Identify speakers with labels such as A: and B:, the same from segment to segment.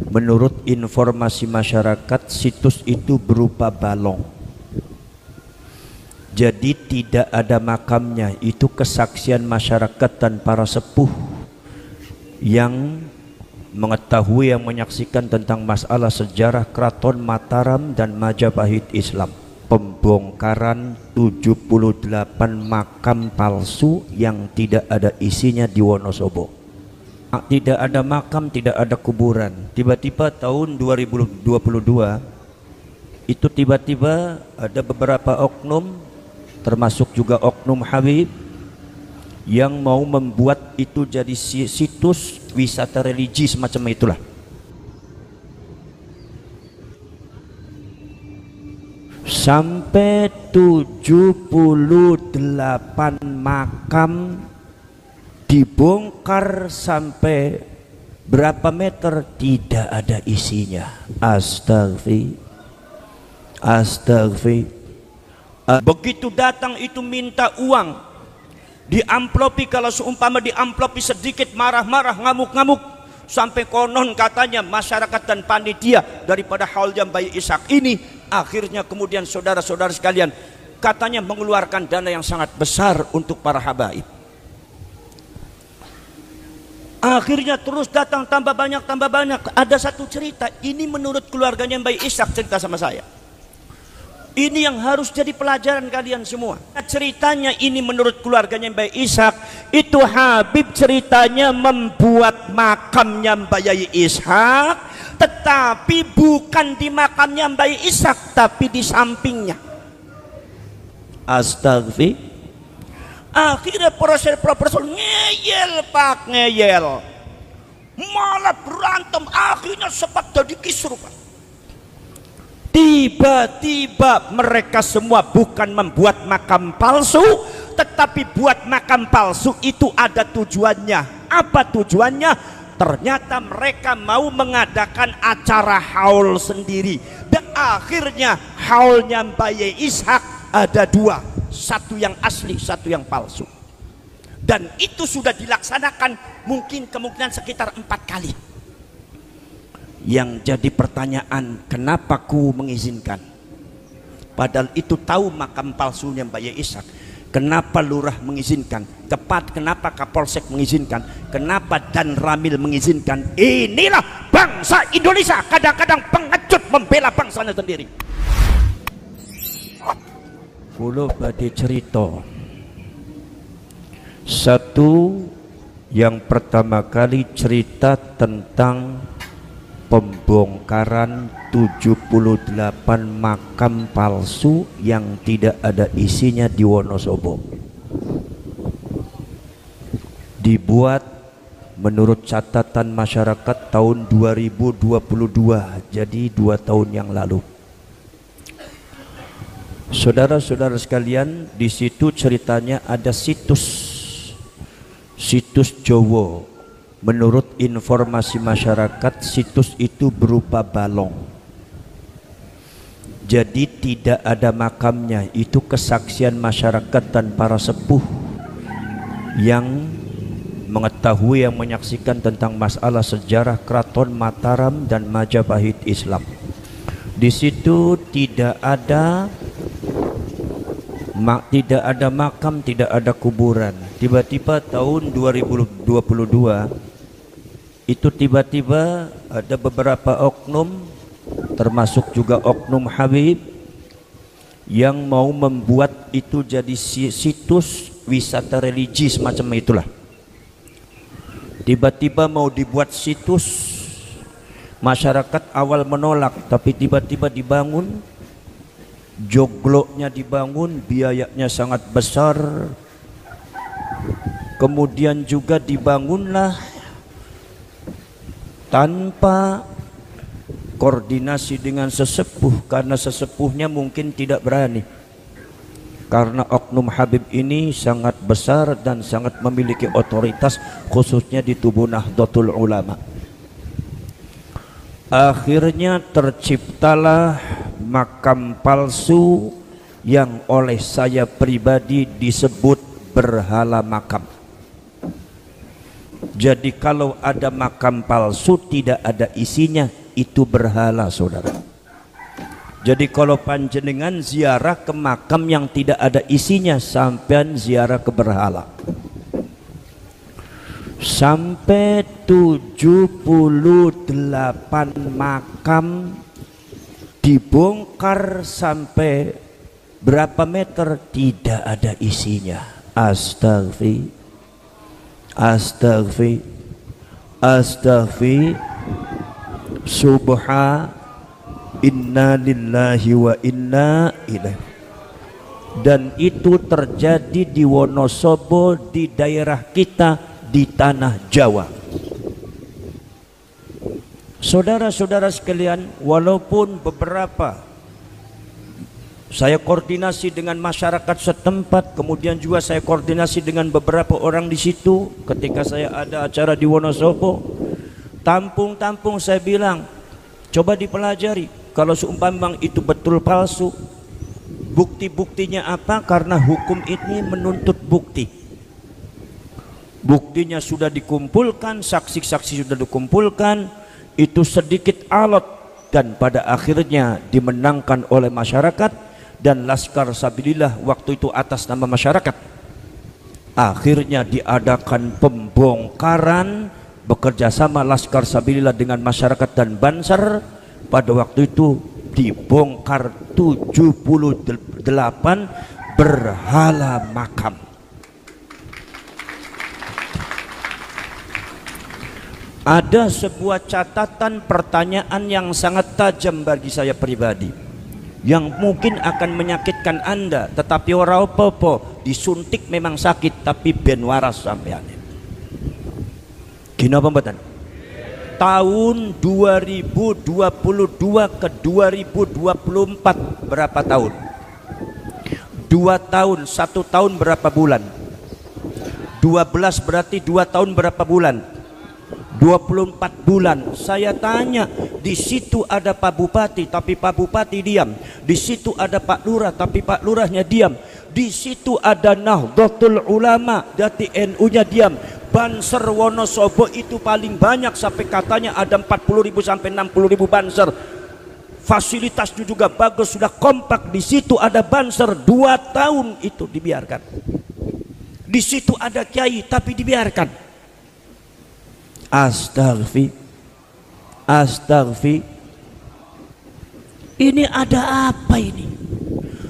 A: Menurut informasi masyarakat, situs itu berupa balong. Jadi tidak ada makamnya. Itu kesaksian masyarakat dan para sepuh yang mengetahui, yang menyaksikan tentang masalah sejarah Keraton Mataram dan Majapahit Islam. Pembongkaran 78 makam palsu yang tidak ada isinya di Wonosobo. Tidak ada makam, tidak ada kuburan. Tiba-tiba tahun 2022 itu tiba-tiba ada beberapa oknum, termasuk juga oknum Habib, yang mau membuat itu jadi situs wisata religi semacam itulah. Sampai 78 makam dibongkar, sampai berapa meter tidak ada isinya. Astagfirullah. Begitu datang itu minta uang, diamplopi, kalau seumpama diamplopi sedikit marah-marah, ngamuk-ngamuk, sampai konon katanya masyarakat dan panitia daripada Haul Jam Bayi Ishak ini akhirnya kemudian saudara-saudara sekalian katanya mengeluarkan dana yang sangat besar untuk para habaib. Akhirnya terus datang tambah banyak. Ada satu cerita, ini menurut keluarganya Bayi Ishak cerita sama saya. Ini yang harus jadi pelajaran kalian semua. Ceritanya ini menurut keluarganya Bayi Ishak, itu Habib ceritanya membuat makamnya Bayi Ishak, tetapi bukan di makamnya Bayi Ishak, tapi di sampingnya. Astagfirullah. Akhirnya profesor ngeyel, Pak, ngeyel, malah berantem, akhirnya sempat jadi kisruh, Pak. Tiba-tiba mereka semua bukan membuat makam palsu, tetapi buat makam palsu itu ada tujuannya. Apa tujuannya? Ternyata mereka mau mengadakan acara haul sendiri, dan akhirnya haulnya Bayi Ishak ada dua, satu yang asli, satu yang palsu. Dan itu sudah dilaksanakan mungkin kemungkinan sekitar 4 kali. Yang jadi pertanyaan, kenapa ku mengizinkan? Padahal itu tahu makam palsunya Bayi Ishak. Kenapa lurah mengizinkan? Kenapa Kapolsek mengizinkan? Kenapa Dan Ramil mengizinkan? Inilah bangsa Indonesia, kadang-kadang pengecut membela bangsanya sendiri. Kulo badhe cerita. Satu, yang pertama kali cerita tentang pembongkaran 78 makam palsu yang tidak ada isinya di Wonosobo. Dibuat menurut catatan masyarakat tahun 2022, jadi 2 tahun yang lalu. Saudara-saudara sekalian, di situ ceritanya ada situs Jowo. Menurut informasi masyarakat, situs itu berupa balong. Jadi tidak ada makamnya. Itu kesaksian masyarakat dan para sepuh yang mengetahui, yang menyaksikan tentang masalah sejarah Keraton Mataram dan Majapahit Islam. Di situ tidak ada makam, tidak ada kuburan. Tiba-tiba tahun 2022 itu tiba-tiba ada beberapa oknum, termasuk juga oknum Habib, yang mau membuat itu jadi situs wisata religi semacam itulah. Tiba-tiba mau dibuat situs, masyarakat awal menolak, tapi tiba-tiba dibangun. Jogloknya dibangun, biayanya sangat besar. Kemudian juga dibangunlah tanpa koordinasi dengan sesepuh, karena sesepuhnya mungkin tidak berani, karena oknum Habib ini sangat besar dan sangat memiliki otoritas, khususnya di tubuh Nahdlatul Ulama. Akhirnya terciptalah makam palsu yang oleh saya pribadi disebut berhala makam. Jadi kalau ada makam palsu tidak ada isinya, itu berhala, saudara. Jadi kalau panjenengan ziarah ke makam yang tidak ada isinya, sampean ziarah ke berhala. Sampai 78 makam dibongkar, sampai berapa meter tidak ada isinya. Astagfirullah, astagfirullah, subha, inna lillahi wa inna ilaihi. Dan itu terjadi di Wonosobo, di daerah kita, di tanah Jawa. Saudara-saudara sekalian, walaupun beberapa saya koordinasi dengan masyarakat setempat, kemudian juga saya koordinasi dengan beberapa orang di situ ketika saya ada acara di Wonosobo, tampung-tampung saya bilang, coba dipelajari kalau seumpama itu betul palsu, bukti-buktinya apa? Karena hukum ini menuntut bukti. Buktinya sudah dikumpulkan, saksi-saksi sudah dikumpulkan, itu sedikit alat, dan pada akhirnya dimenangkan oleh masyarakat. Dan Laskar Sabilillah waktu itu atas nama masyarakat, akhirnya diadakan pembongkaran bekerja sama Laskar Sabilillah dengan masyarakat dan Banser. Pada waktu itu dibongkar 78 berhala makam. Ada sebuah catatan pertanyaan yang sangat tajam bagi saya pribadi, yang mungkin akan menyakitkan Anda, tetapi ora apa-apa, disuntik memang sakit tapi ben waras sampean. Gini apa mboten? Tahun 2022 ke 2024 berapa tahun? 2 tahun, 1 tahun berapa bulan? 12 berarti 2 tahun berapa bulan? 24 bulan. Saya tanya, di situ ada Pak Bupati tapi Pak Bupati diam. Di situ ada Pak Lurah tapi Pak Lurahnya diam. Di situ ada Nahdlatul Ulama dari NU-nya diam. Banser Wonosobo itu paling banyak, sampai katanya ada 40.000 sampai 60.000 banser. Fasilitasnya juga bagus, sudah kompak. Di situ ada banser 2 tahun itu dibiarkan. Di situ ada kiai tapi dibiarkan. Astagfirullah. Ini ada apa ini?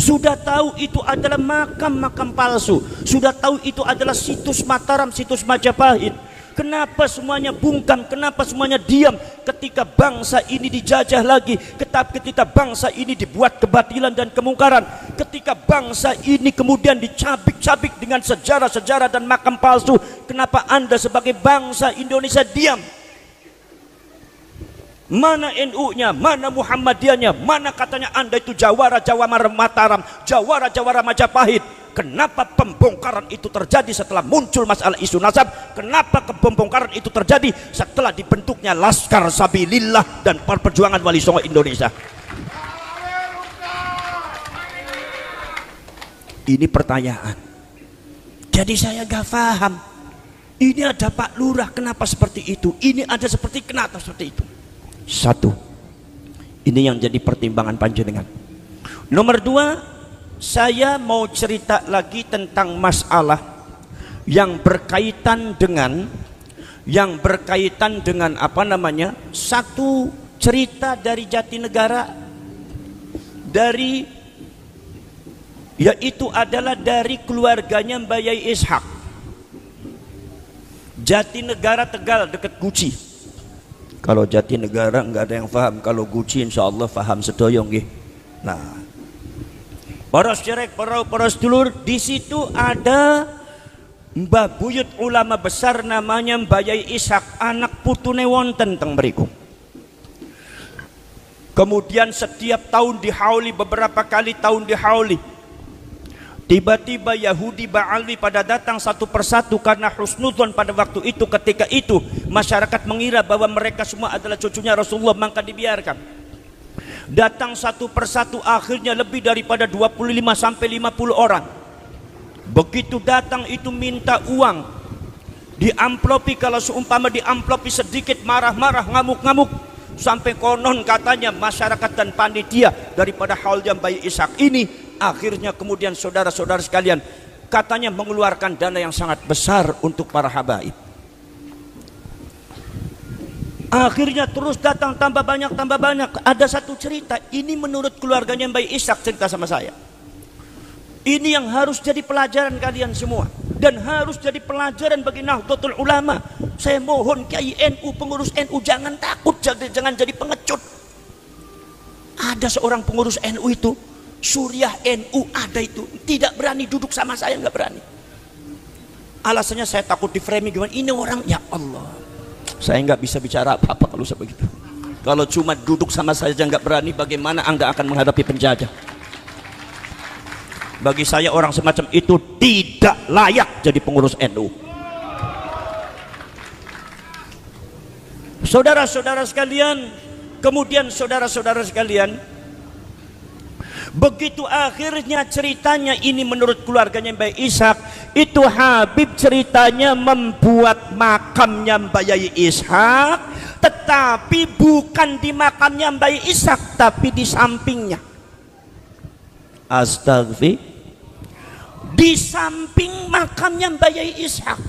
A: Sudah tahu itu adalah makam-makam palsu, sudah tahu itu adalah situs Mataram, situs Majapahit. Kenapa semuanya bungkam? Kenapa semuanya diam ketika bangsa ini dijajah lagi? Ketika bangsa ini dibuat kebatilan dan kemungkaran, ketika bangsa ini kemudian dicabik-cabik dengan sejarah-sejarah dan makam palsu, kenapa Anda sebagai bangsa Indonesia diam? Mana NU-nya, mana Muhammadiyahnya, mana katanya Anda itu Jawara Mataram, Jawara Majapahit? Kenapa pembongkaran itu terjadi setelah muncul masalah isu nasab? Kenapa pembongkaran itu terjadi setelah dibentuknya Laskar Sabilillah dan Perjuangan Wali Songo Indonesia? Ini pertanyaan. Jadi saya gak paham. Ini ada Pak Lurah, kenapa seperti itu? Ini ada seperti, kenapa seperti itu? Satu, ini yang jadi pertimbangan panjenengan. Nomor 2, saya mau cerita lagi tentang masalah yang berkaitan dengan apa namanya, satu cerita dari Jatinegara, yaitu adalah dari keluarganya Mbak Yai Ishak, Jatinegara Tegal dekat Guci. Kalau Jatinegara nggak ada yang paham, kalau Guci insya Allah paham sedoyong nggih. Nah, poros cerek, poros dulur, di situ ada Mbah Buyut ulama besar namanya Mbah Yai Ishak, anak putune wonten teng mriku. Kemudian setiap tahun dihauli, beberapa kali tahun dihauli. Tiba-tiba Yahudi Ba'alwi pada datang satu persatu karena husnudzon pada waktu itu. Ketika itu masyarakat mengira bahwa mereka semua adalah cucunya Rasulullah, maka dibiarkan. Datang satu persatu, akhirnya lebih daripada 25 sampai 50 orang. Begitu datang itu minta uang. Diamplopi, kalau seumpama diamplopi sedikit marah-marah, ngamuk-ngamuk, sampai konon katanya masyarakat dan panitia daripada haul yang bayi Ishak ini akhirnya kemudian saudara-saudara sekalian katanya mengeluarkan dana yang sangat besar untuk para habaib. Akhirnya terus datang tambah banyak. Ada satu cerita, ini menurut keluarganya bayi Ishak cerita sama saya. Ini yang harus jadi pelajaran kalian semua, dan harus jadi pelajaran bagi Nahdlatul Ulama. Saya mohon Kiai NU, pengurus NU, jangan takut, jangan jadi pengecut. Ada seorang pengurus NU itu, Suriah NU ada itu, tidak berani duduk sama saya, nggak berani. Alasannya saya takut di framing gimana. Ini orang, ya Allah, saya nggak bisa bicara apa-apa kalau sebegitu. Kalau cuma duduk sama saya nggak berani, bagaimana Anda akan menghadapi penjajah? Bagi saya orang semacam itu tidak layak jadi pengurus NU. Saudara-saudara sekalian, kemudian saudara-saudara sekalian, begitu akhirnya ceritanya ini menurut keluarganya Mbak Ishak, itu Habib ceritanya membuat makamnya Mbak Yai Ishak, tetapi bukan di makamnya Mbak Ishak, tapi di sampingnya. Astagfirullah, di samping makamnya Mbak Yai Ishak.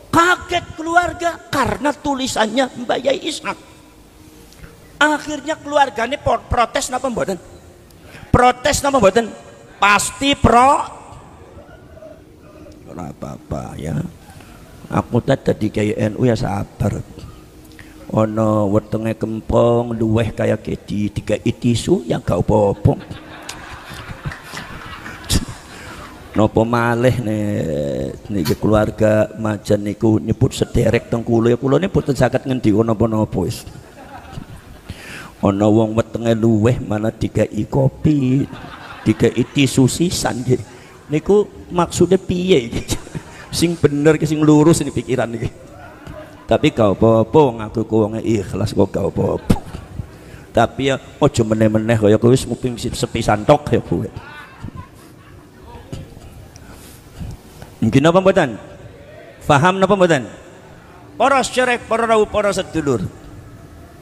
A: Kaget keluarga karena tulisannya Mbak Yai Ishak. Akhirnya keluarganya protes napa mboten? Protes napa mboten? Pasti ora apa-apa ya. Aku tadi kayak NU ya sabar. Ono wetenge kempong luweh kayak kedi tiga tisu ya gak apa-apa. Nopo malih niki keluarga majan niku nyebut sederek teng kula ya, kula niku boten saged ngendika napa-napa wis. Ana wong wetenge luweh malah dikai kopi, dikai tisu sisan nggih. Niku maksude piye iki? Sing bener ki sing lurus ini pikiran iki. Tapi gak apa-apa, ngaku wong ikhlas kok gak apa-apa. Tapi ya aja meneh-meneh kaya kowe wis muping sepisan tok ya kowe. Mungkin apa mboten? Faham napa mboten? Para syarek, para rawuh, para sedulur.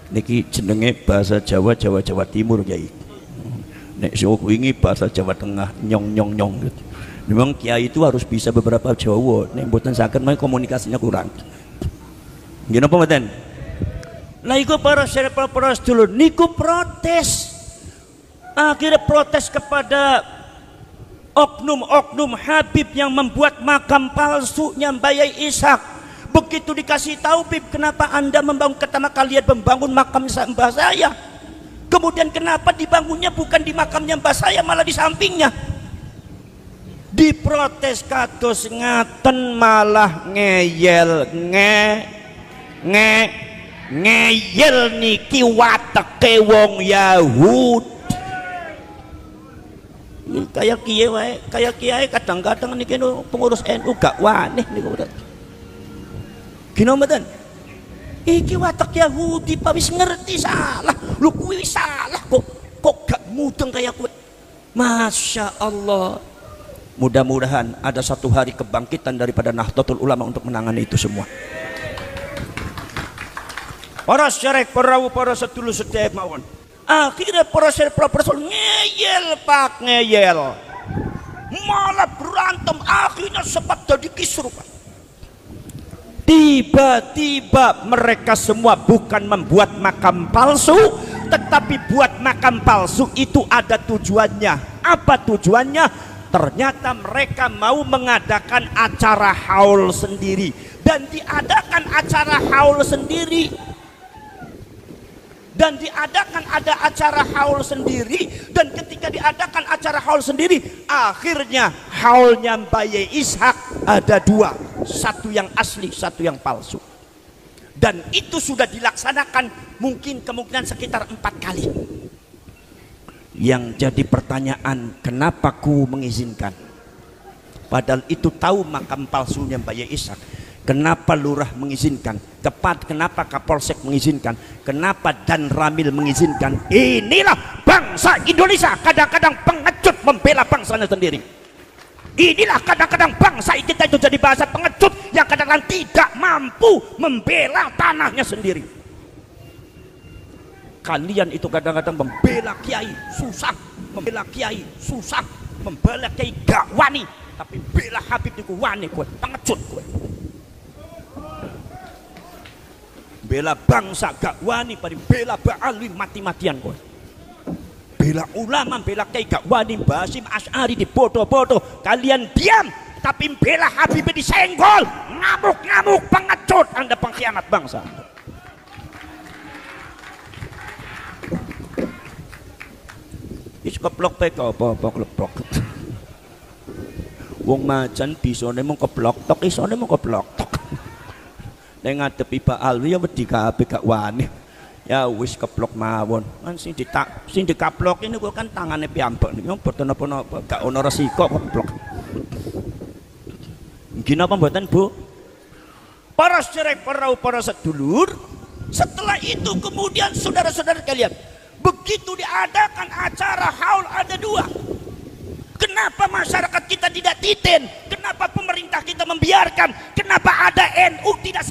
A: Niki jenenge bahasa Jawa, Jawa Timur Kiai. Nek sing wingi bahasa Jawa Tengah nyong. Memang kiai itu harus bisa beberapa Jawa. Nek mboten saged mah komunikasinya kurang. Nggih napa mboten? Lah iku para syarek, para sedulur niku protes. Akhirnya protes kepada oknum-oknum Habib yang membuat makam palsunya Mbak Yai Ishak. Begitu dikasih tahu, Bib, kenapa Anda pertama kali membangun makam mbah saya? Kemudian kenapa dibangunnya bukan di makamnya mbah saya, malah di sampingnya? Diprotes kados ngaten, malah ngeyel ngeyel niki wateke wong Yahudi. Kayak kiai kadang-kadang niki pengurus NU gak waneh niku. Gino mboten? Iki watak Yahudi Pak, wis ngerti salah. Lu kuwi salah kok gak mudeng kayak kowe. Masya Allah. Mudah-mudahan ada satu hari kebangkitan daripada Nahdlatul Ulama untuk menangani itu semua. Para syarek, para rawuh, para sedulur sedaya mawon. Akhirnya proses ngeyel Pak, ngeyel, malah berantem, akhirnya sempat jadi kisruh Pak. Tiba-tiba mereka semua bukan membuat makam palsu, tetapi buat makam palsu itu ada tujuannya. Apa tujuannya? Ternyata mereka mau mengadakan acara haul sendiri, dan diadakan acara haul sendiri. Dan diadakan ada acara haul sendiri, dan ketika diadakan acara haul sendiri, akhirnya haulnya Mbak Yai Ishak ada dua, satu yang asli, satu yang palsu. Dan itu sudah dilaksanakan mungkin kemungkinan sekitar 4 kali. Yang jadi pertanyaan, kenapa ku mengizinkan? Padahal itu tahu makam palsunya Mbak Yai Ishak. Kenapa lurah mengizinkan? Kenapa Kapolsek mengizinkan? Kenapa Dan Ramil mengizinkan? Inilah bangsa Indonesia, kadang-kadang pengecut membela bangsanya sendiri. Inilah kadang-kadang bangsa kita itu jadi bahasa pengecut yang kadang-kadang tidak mampu membela tanahnya sendiri. Kalian itu kadang-kadang membela kiai susah, membela kiai susah, membela kiai gak wani, tapi bela Habib itu wani, gue pengecut gue. Bela bangsa gak wani, pada bela ba'alim mati-matian gue. Bela ulama, bela kiai gak wani, Basim Asy'ari dibodoh-bodoh, kalian diam, tapi bela Habib disenggol, ngamuk-ngamuk, pengecut, Anda pengkhianat bangsa. Is keplok pek apa keplok. Wong macan bisane mung keplok tok, isone mung keplok tok. Nek ngadepi Pak Alwi ya wedi kabeh gak wani. Ya wis keplok mawon. Kan sing dikaplok ini kok kan tangane piyambak niki mboten napa-napa, gak ono resiko kok keplok. Nggih napa mboten, Bu? Para sedherek, para sedulur, setelah itu kemudian saudara-saudara kalian, begitu diadakan acara haul ada dua. Kenapa masyarakat kita tidak titen? Kenapa pemerintah kita membiarkan? Kenapa ada NU tidak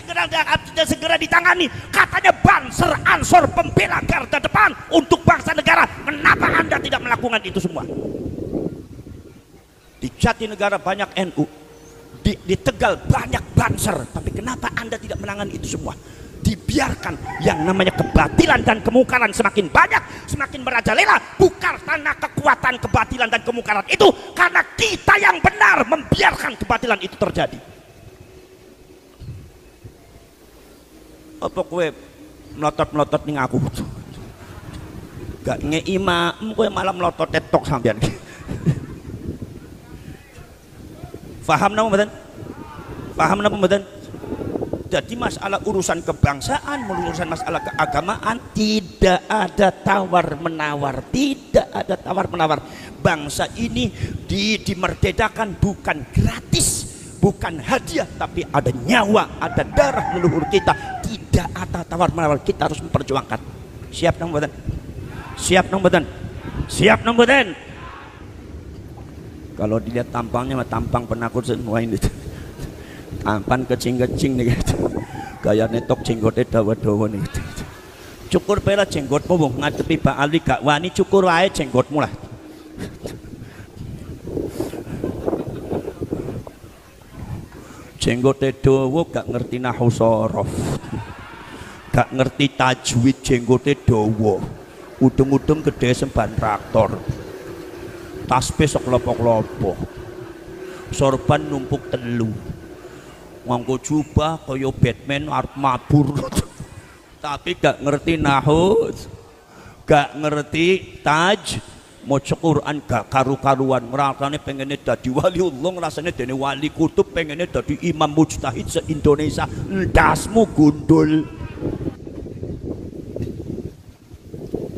A: segera ditangani? Katanya Banser Ansor pembela garda depan untuk bangsa negara. Kenapa Anda tidak melakukan itu semua? Di Jatinegara banyak NU, di Tegal banyak Banser, tapi kenapa Anda tidak menangani itu semua? Dibiarkan yang namanya kebatilan dan kemungkaran semakin banyak, semakin merajalela. Bukan karena kekuatan kebatilan dan kemungkaran itu, karena kita yang benar membiarkan kebatilan itu terjadi. Apa kowe melotot-melotot ning aku? Gak ngei maem, kowe malah melotot tok sampean. Paham napa mboten? Paham napa mboten? Jadi masalah urusan kebangsaan, urusan masalah keagamaan tidak ada tawar-menawar, tidak ada tawar-menawar. Bangsa ini dimerdekakan bukan gratis, bukan hadiah, tapi ada nyawa, ada darah leluhur kita. Tidak ada tawar-menawar, kita harus memperjuangkan. Siap nang mboten? Siap nang mboten? Siap nang mboten? Kalau dilihat tampangnya tampang penakut semua ini. Tampan kecing-kecing nih gitu. Gaya netok jenggotnya dawa-dawa nih gitu. Cukur pera jenggotmu wong ngadepi Pak Ali gak wani, cukur wae jenggotmu lah. Jenggotnya dawa gak ngerti nahwu shorof, gak ngerti tajwid, jenggotnya dawa, udung-udung gede semban traktor, tasbih seklopo-klopo, sorban numpuk telu, nganggo jubah kaya Batman arep mabur. Tapi gak ngerti nahwu, gak ngerti taj, maca Quran gak karu-karuan. Rasane pengene dadi waliullah, rasane dene wali kutub, pengene dadi imam mujtahid se-Indonesia. Ndasmu gundul.